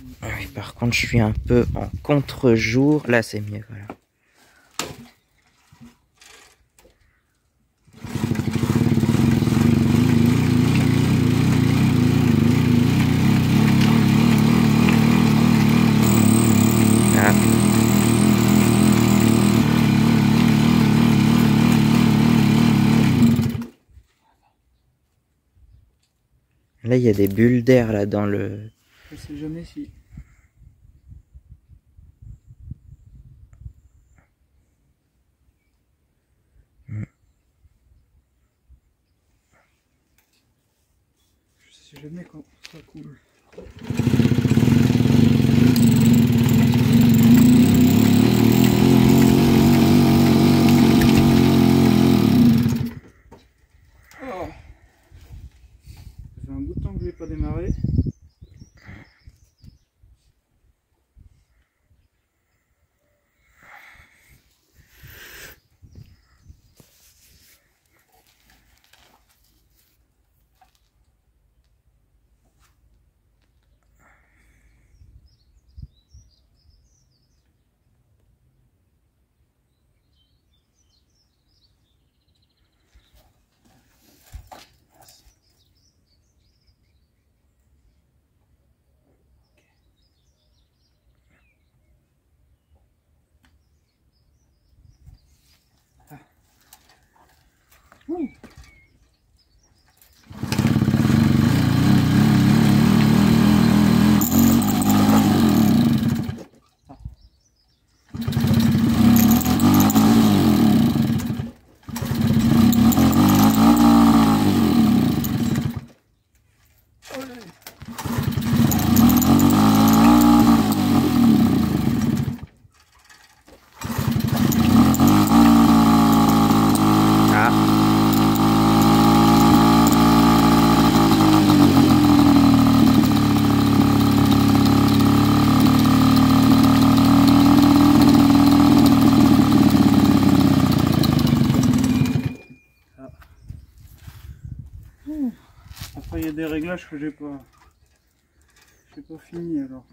Oui, par contre, je suis un peu en contre-jour. Là, c'est mieux, voilà. Ah. Là, il y a des bulles d'air là dans le... Je sais jamais si... Je sais jamais quand ça coule. Oh. Ça fait un bout de temps que je n'ai pas démarré. Après il y a des réglages que j'ai pas fini alors.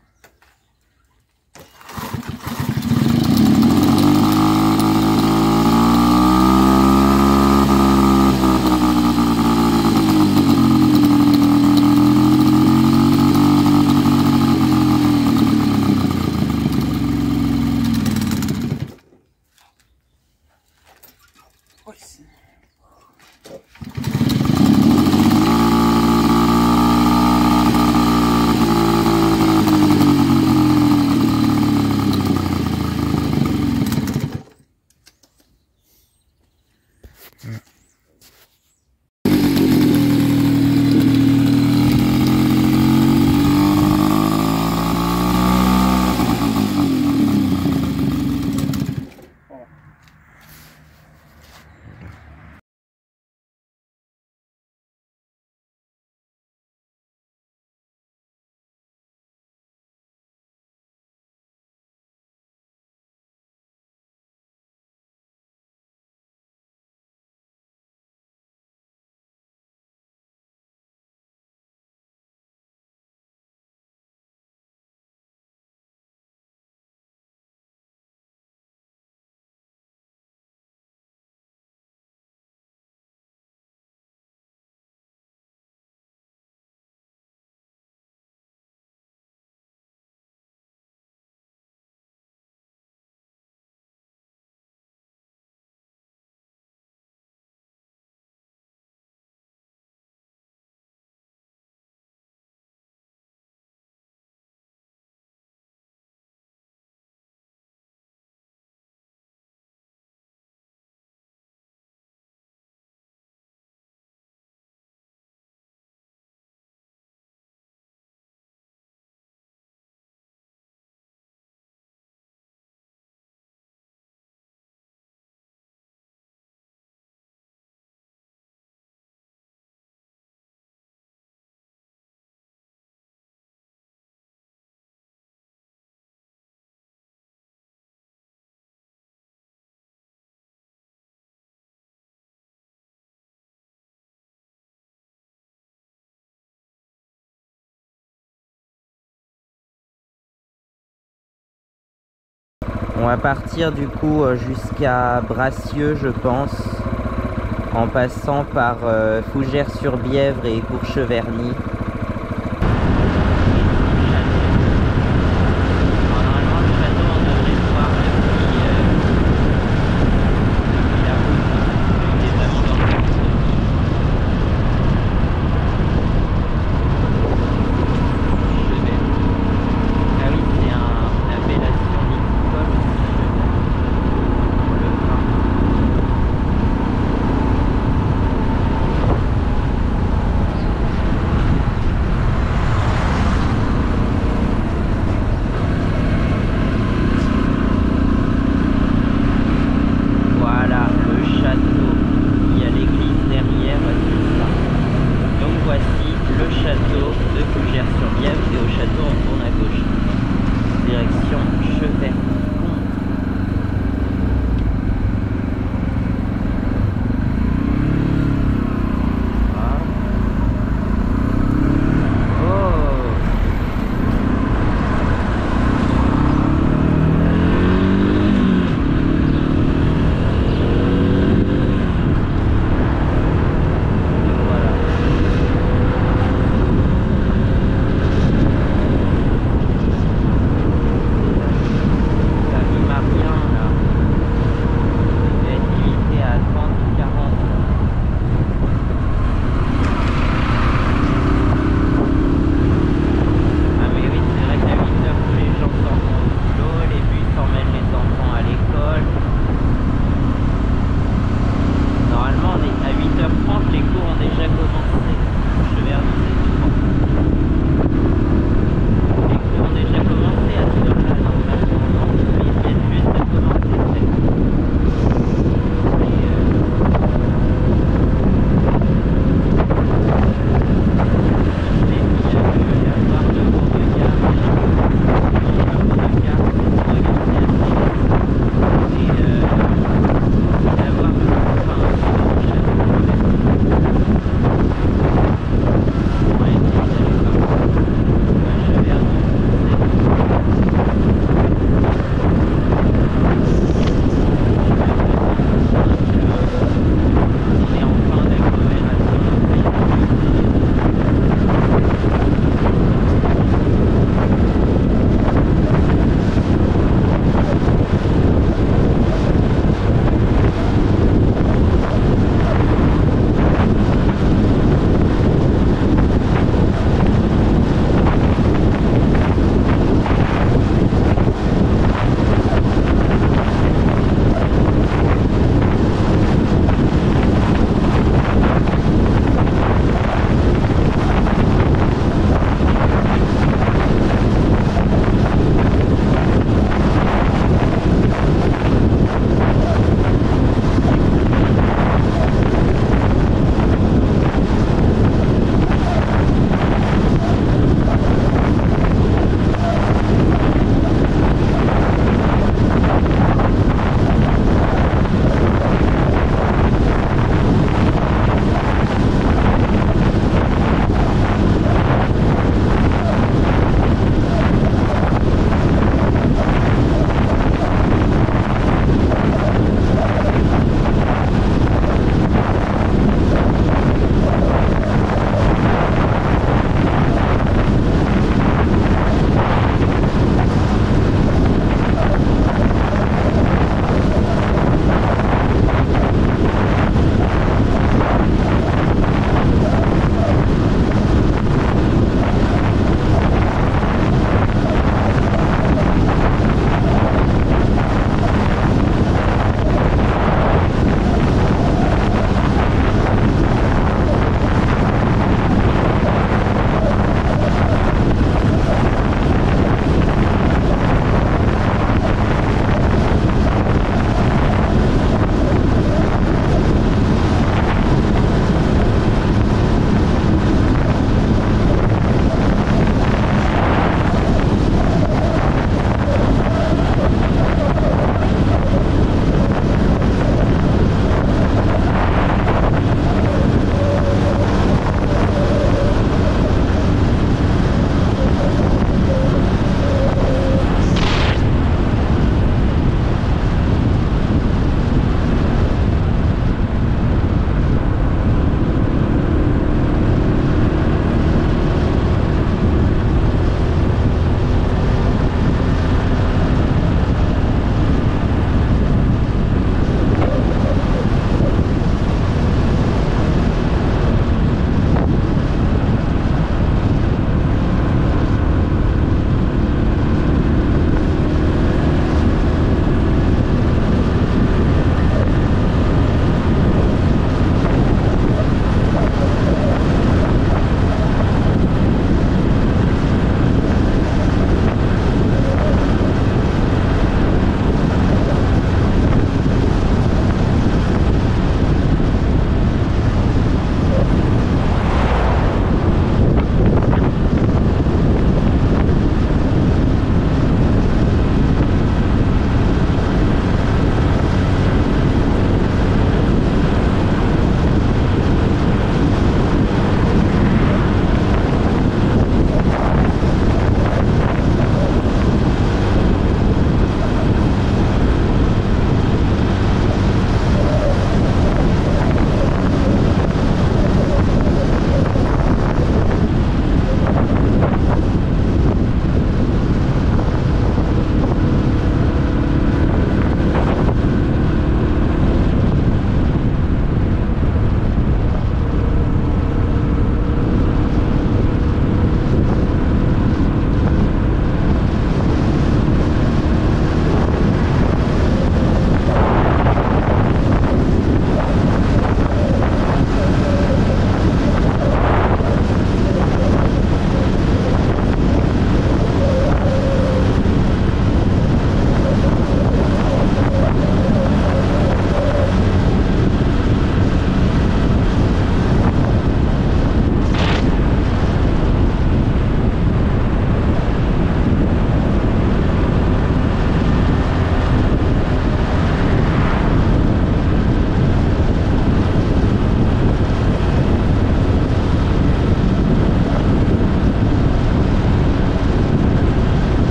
On va partir du coup jusqu'à Bracieux, je pense, en passant par Fougères-sur-Bièvre et Courcheverny.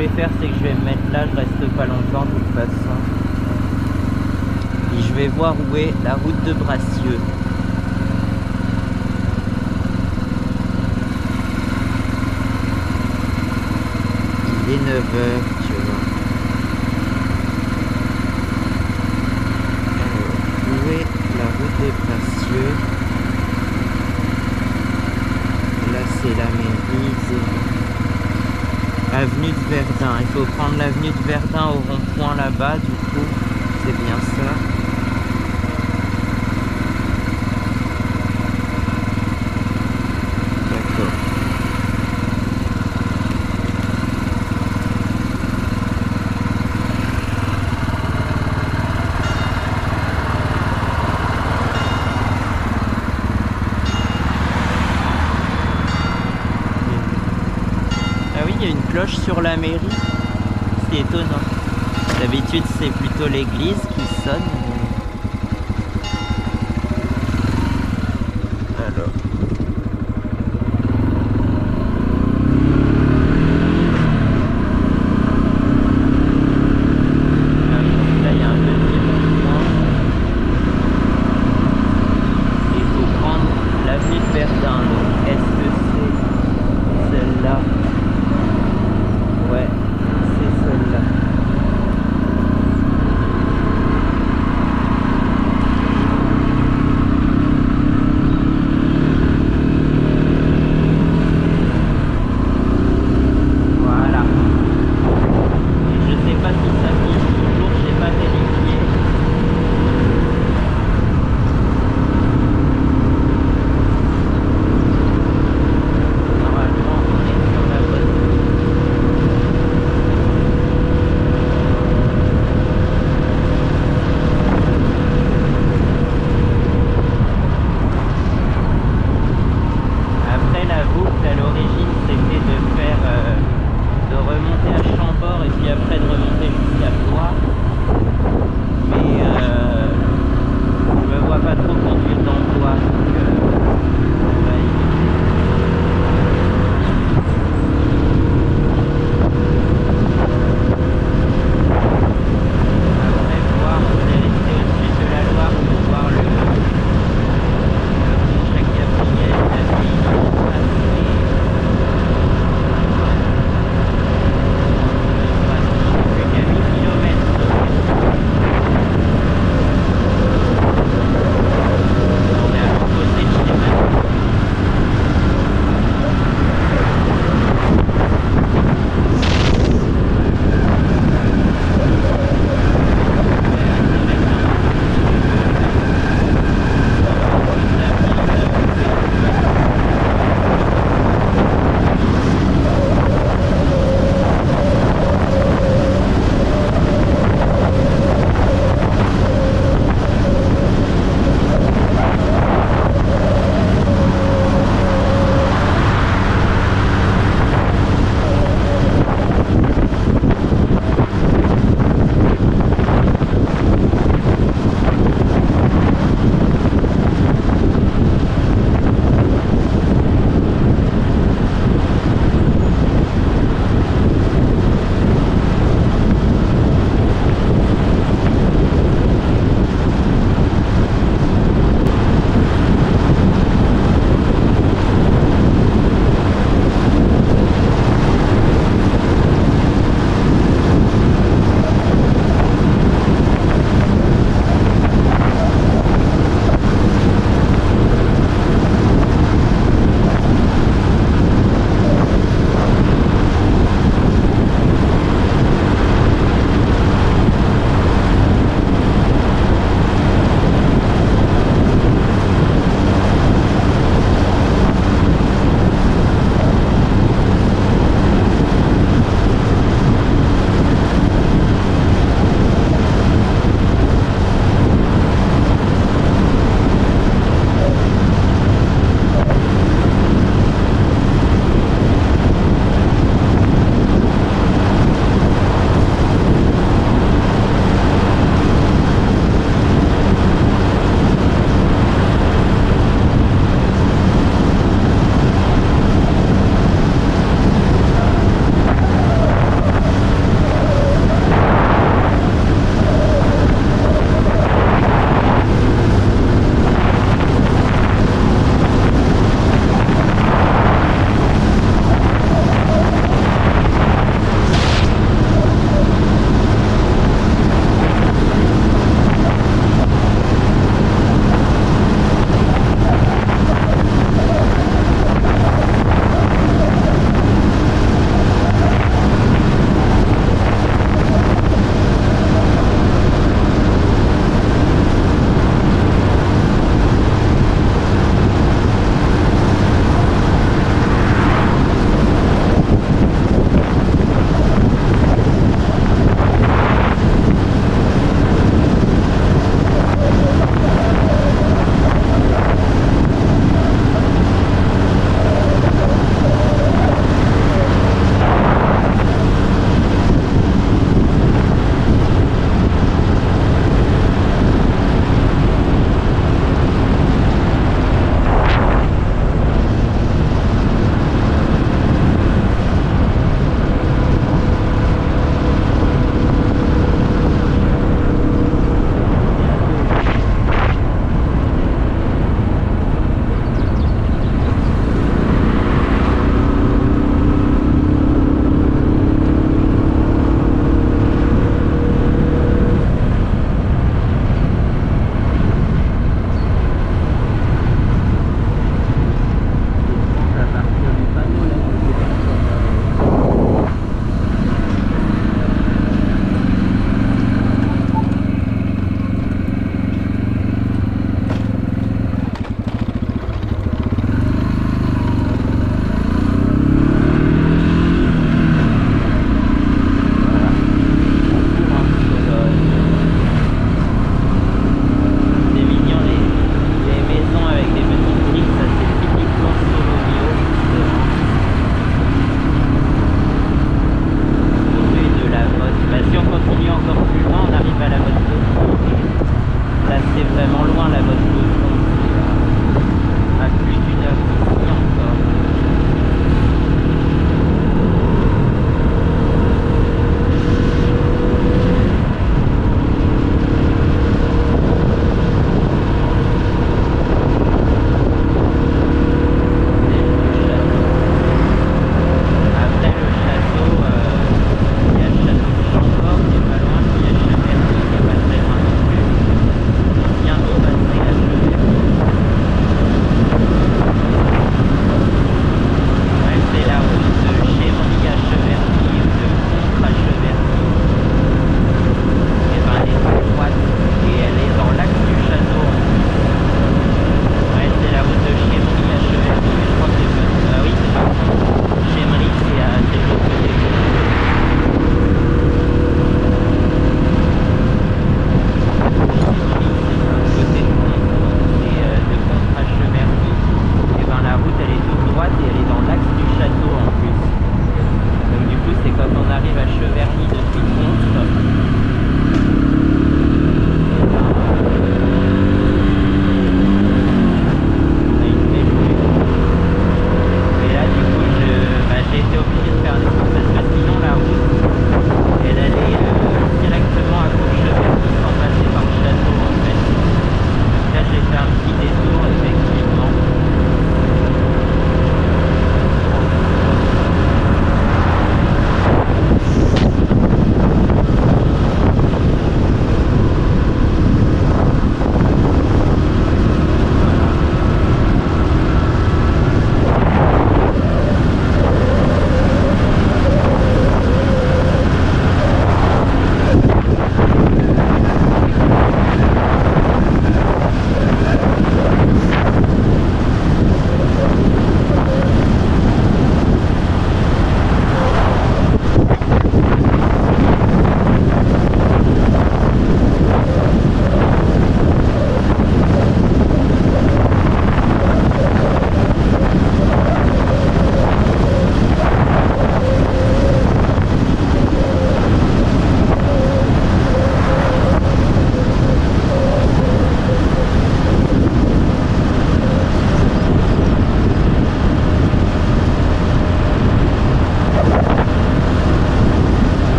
je vais faire, c'est que je vais me mettre là, je reste pas longtemps de toute façon. Et je vais voir où est la route de Bracieux. Il est 9h, tu vois. Alors, où est la route de Bracieux? Là, c'est la mairie, c'est avenue de Verdun. Il faut prendre l'avenue de Verdun au rond-point là-bas, du coup, c'est bien ça. D'accord. Ah oui, il y a une cloche sur la mairie. C'est étonnant. D'habitude, c'est plutôt l'église qui sonne. Alors. Là, il y a un deuxième point. Il faut prendre l'avenue de Verdun. Donc, est-ce que c'est celle-là? Ouais, c'est celle-là.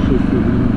chez Céline.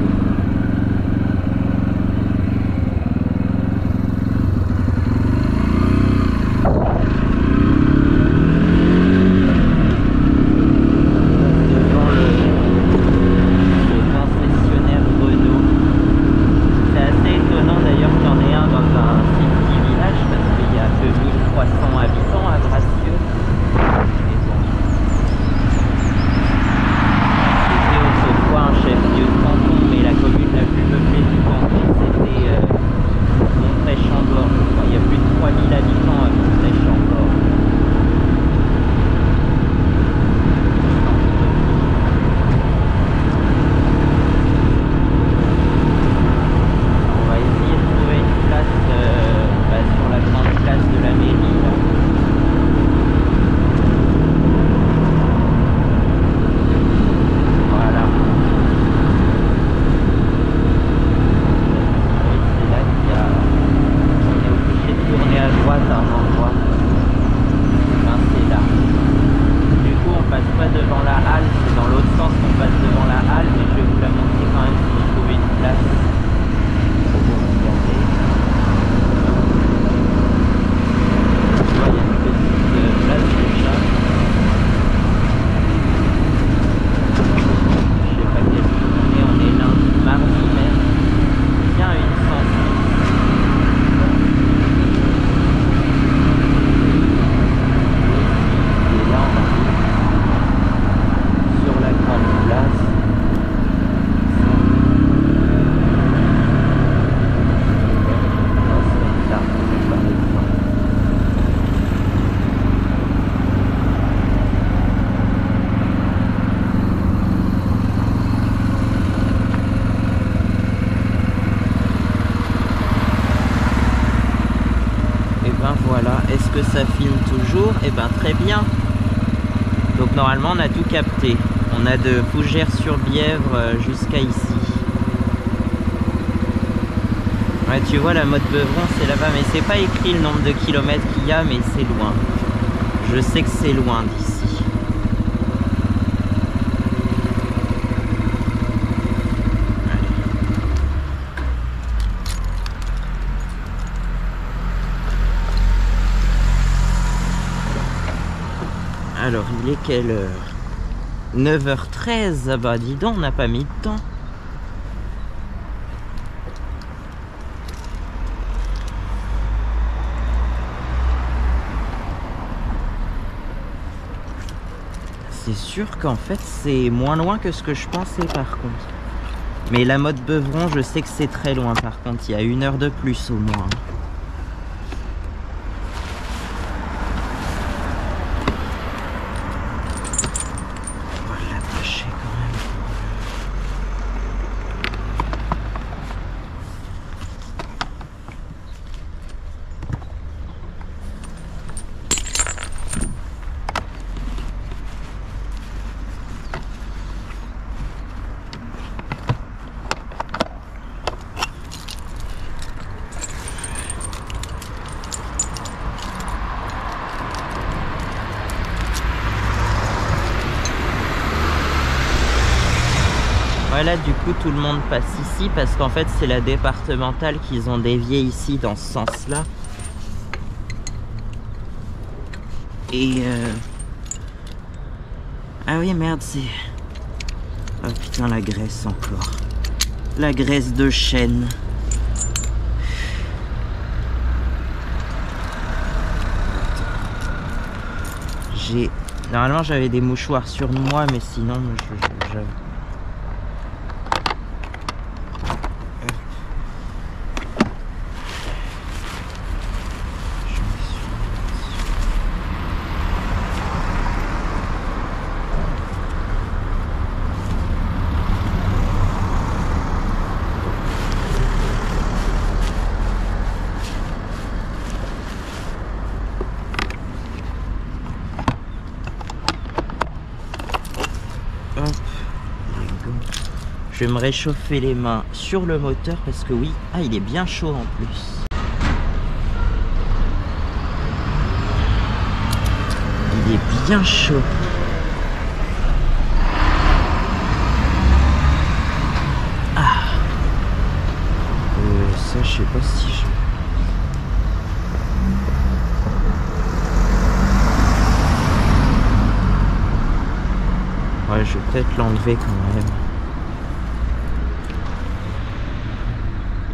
Que ça filme toujours, et ben très bien. Donc normalement on a tout capté. On a de Fougères-sur-Bièvre jusqu'à ici. Ouais, tu vois la Motte Beuvron c'est là-bas, mais c'est pas écrit le nombre de kilomètres qu'il y a, mais c'est loin. Je sais que c'est loin d'ici. Alors, il est quelle heure? 9h13. Ah bah dis donc, on n'a pas mis de temps. C'est sûr qu'en fait, c'est moins loin que ce que je pensais par contre. Mais la Motte Beuvron, je sais que c'est très loin par contre. Il y a 1 heure de plus au moins. Voilà, du coup tout le monde passe ici parce qu'en fait c'est la départementale qu'ils ont dévié ici dans ce sens-là. Et ah oui merde, c'est... Oh putain, la graisse encore. La graisse de chêne. Normalement j'avais des mouchoirs sur moi, mais sinon je... Je vais me réchauffer les mains sur le moteur parce que oui, ah il est bien chaud en plus. Il est bien chaud. peut-être l'enlever quand même.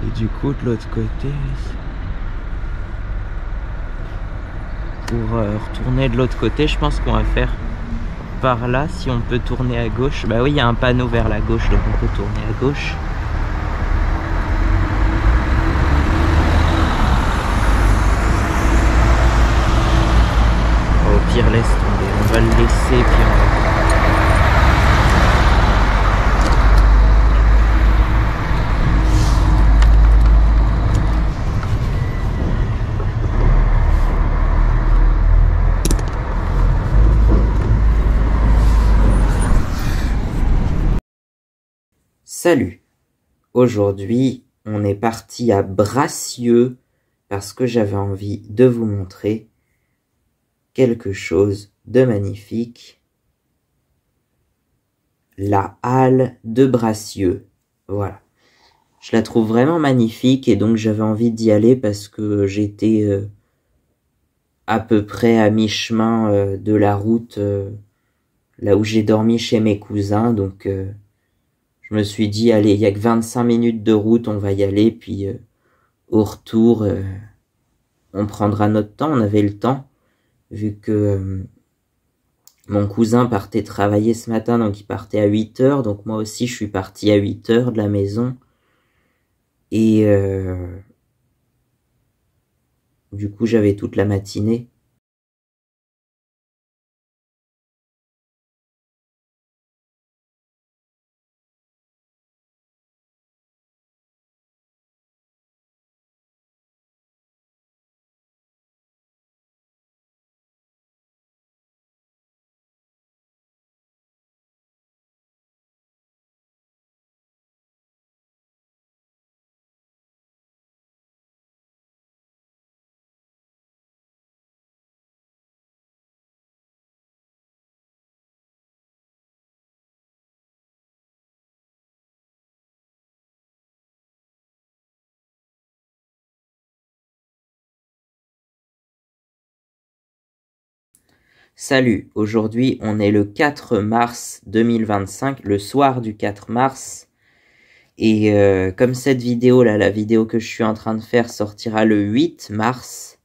Et du coup, de l'autre côté, pour retourner de l'autre côté, je pense qu'on va faire par là, si on peut tourner à gauche. Bah oui, il y a un panneau vers la gauche, donc on peut tourner à gauche. Au pire, laisse tomber. On va le laisser, puis on va... Salut! Aujourd'hui, on est parti à Bracieux parce que j'avais envie de vous montrer quelque chose de magnifique. La halle de Bracieux. Voilà. Je la trouve vraiment magnifique et donc j'avais envie d'y aller parce que j'étais à peu près à mi-chemin de la route là où j'ai dormi chez mes cousins. Donc je me suis dit, allez, il y a que 25 minutes de route, on va y aller. Puis au retour, on prendra notre temps. On avait le temps vu que mon cousin partait travailler ce matin, donc il partait à 8 h. Donc moi aussi, je suis parti à 8 h de la maison. Et du coup, j'avais toute la matinée. Salut, aujourd'hui on est le 4 mars 2025, le soir du 4 mars. Et comme cette vidéo là, la vidéo que je suis en train de faire sortira le 8 mars,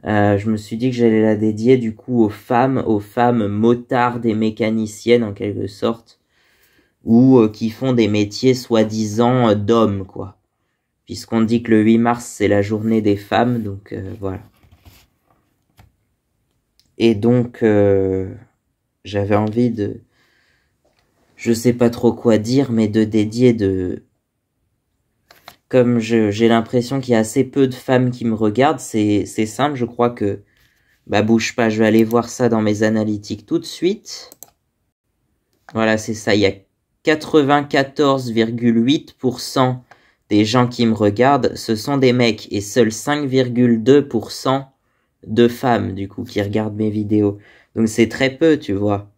je me suis dit que j'allais la dédier du coup aux femmes motardes et mécaniciennes en quelque sorte, ou qui font des métiers soi-disant d'hommes quoi. Puisqu'on dit que le 8 mars c'est la journée des femmes, donc voilà. Et donc, j'avais envie de... Je sais pas trop quoi dire, mais de dédier de... Comme j'ai l'impression qu'il y a assez peu de femmes qui me regardent, c'est simple, je crois que... Bah bouge pas, je vais aller voir ça dans mes analytiques tout de suite. Voilà, c'est ça, il y a 94,8% des gens qui me regardent, ce sont des mecs, et seuls 5,2% de femmes, du coup, qui regardent mes vidéos. Donc c'est très peu, tu vois.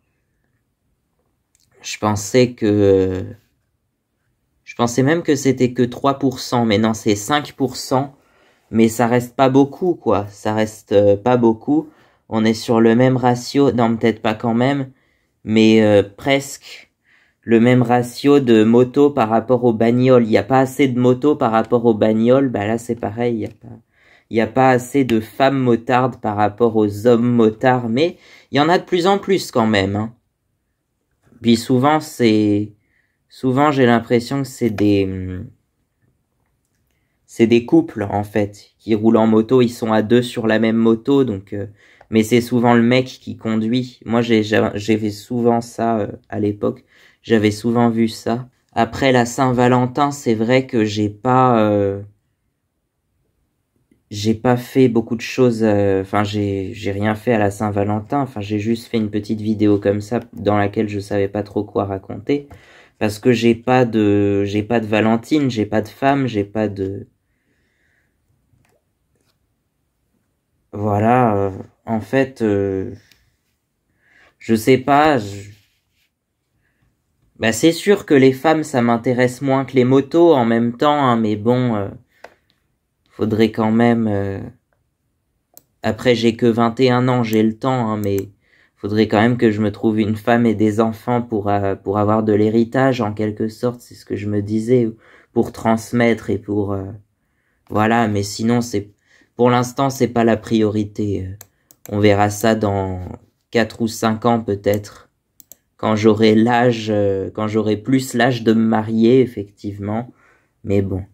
Je pensais même que c'était que 3%, mais non, c'est 5%. Mais ça reste pas beaucoup, quoi. Ça reste pas beaucoup. On est sur le même ratio, non, peut-être pas quand même, mais presque le même ratio de motos par rapport aux bagnoles. Il n'y a pas assez de motos par rapport aux bagnoles, bah là c'est pareil, il n'y a pas assez de femmes motardes par rapport aux hommes motards, mais il y en a de plus en plus quand même. Hein. Puis souvent, j'ai l'impression que c'est des couples, en fait, qui roulent en moto. Ils sont à deux sur la même moto, donc... mais c'est souvent le mec qui conduit. Moi, j'ai fait souvent ça à l'époque. J'avais souvent vu ça. Après la Saint-Valentin, c'est vrai que j'ai pas fait beaucoup de choses, enfin j'ai rien fait à la Saint-Valentin, enfin j'ai juste fait une petite vidéo comme ça dans laquelle je savais pas trop quoi raconter, parce que j'ai pas de Valentine, j'ai pas de femme, j'ai pas de... Voilà, en fait, je sais pas, bah c'est sûr que les femmes ça m'intéresse moins que les motos en même temps, hein, mais bon... Faudrait quand même... Après, j'ai que 21 ans, j'ai le temps, hein, mais faudrait quand même que je me trouve une femme et des enfants pour avoir de l'héritage, en quelque sorte, c'est ce que je me disais, pour transmettre et pour... voilà, mais sinon, pour l'instant, c'est pas la priorité. On verra ça dans 4 ou 5 ans, peut-être, quand j'aurai l'âge, quand j'aurai plus l'âge de me marier, effectivement. Mais bon.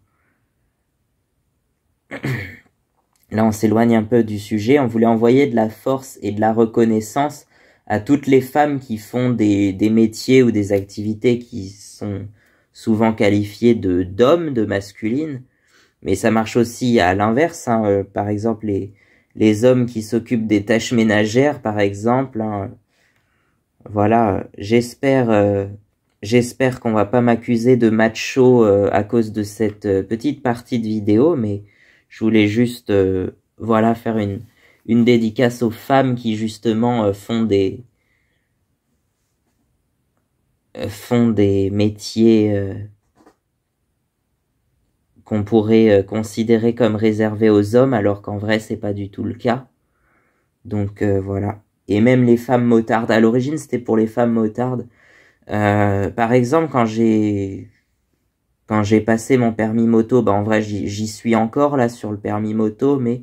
Là, on s'éloigne un peu du sujet. On voulait envoyer de la force et de la reconnaissance à toutes les femmes qui font des métiers ou des activités qui sont souvent qualifiées d'hommes, de masculines. Mais ça marche aussi à l'inverse, hein. Par exemple, les hommes qui s'occupent des tâches ménagères, par exemple. Hein. Voilà, j'espère qu'on va pas m'accuser de macho à cause de cette petite partie de vidéo, mais je voulais juste voilà, faire une dédicace aux femmes qui justement font des métiers qu'on pourrait considérer comme réservés aux hommes, alors qu'en vrai c'est pas du tout le cas. Donc voilà. Et même les femmes motardes. À l'origine c'était pour les femmes motardes. Par exemple, quand j'ai passé mon permis moto, bah en vrai j'y suis encore là sur le permis moto, mais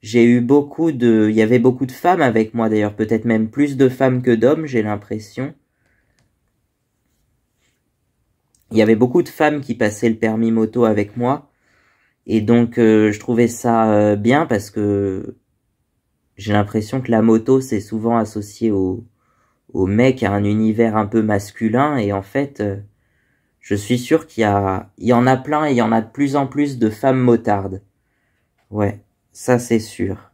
il y avait beaucoup de femmes avec moi d'ailleurs, peut-être même plus de femmes que d'hommes, j'ai l'impression. Il y avait beaucoup de femmes qui passaient le permis moto avec moi, et donc je trouvais ça bien parce que j'ai l'impression que la moto c'est souvent associé au mec, à un univers un peu masculin, et en fait je suis sûr il y en a plein et il y en a de plus en plus de femmes motardes. Ouais, ça c'est sûr.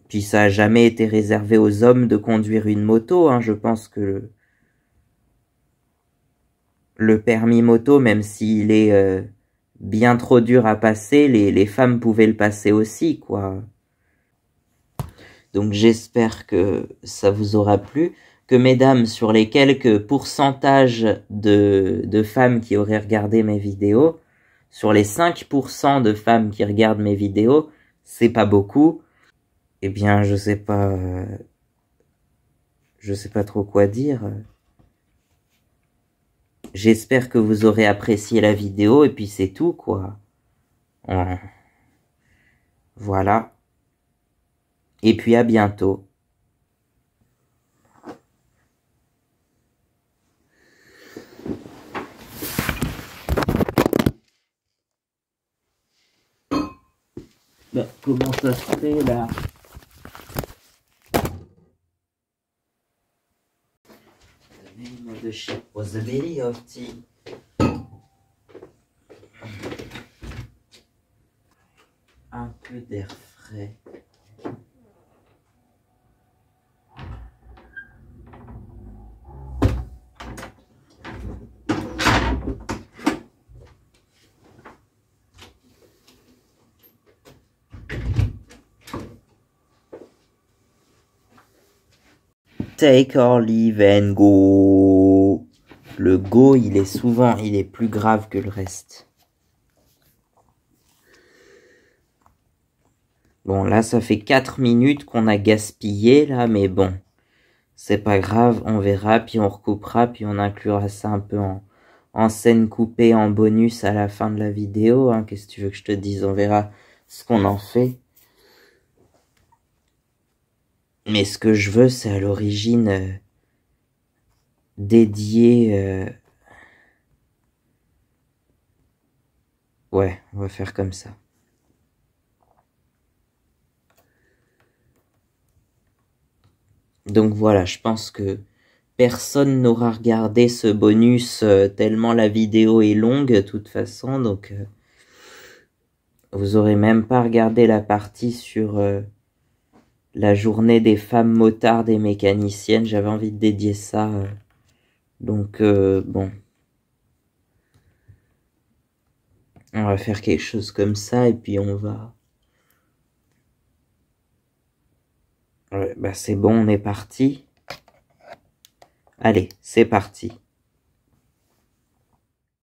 Puis ça a jamais été réservé aux hommes de conduire une moto, hein. Je pense que le permis moto, même s'il est bien trop dur à passer, les femmes pouvaient le passer aussi, quoi. Donc j'espère que ça vous aura plu, que mesdames, sur les quelques pourcentages de femmes qui auraient regardé mes vidéos, sur les 5% de femmes qui regardent mes vidéos, c'est pas beaucoup. Eh bien, je sais pas trop quoi dire. J'espère que vous aurez apprécié la vidéo, et puis c'est tout, quoi. Voilà. Et puis à bientôt. Bah, comment ça se fait, là? The name of the ship was the Belly of Tea. Un peu d'air frais. Take or leave and go. Le go, il est plus grave que le reste. Bon, là, ça fait 4 minutes qu'on a gaspillé, là, mais bon. C'est pas grave, on verra, puis on recoupera, puis on inclura ça un peu en scène coupée, en bonus à la fin de la vidéo, hein. Qu'est-ce que tu veux que je te dise? On verra ce qu'on en fait. Mais ce que je veux, c'est à l'origine dédié... Ouais, on va faire comme ça. Donc voilà, je pense que personne n'aura regardé ce bonus tellement la vidéo est longue de toute façon. Donc vous aurez même pas regardé la partie sur la journée des femmes motardes et mécaniciennes. J'avais envie de dédier ça. Donc bon. On va faire quelque chose comme ça et puis on va... Ouais, bah c'est bon, on est parti. Allez, c'est parti.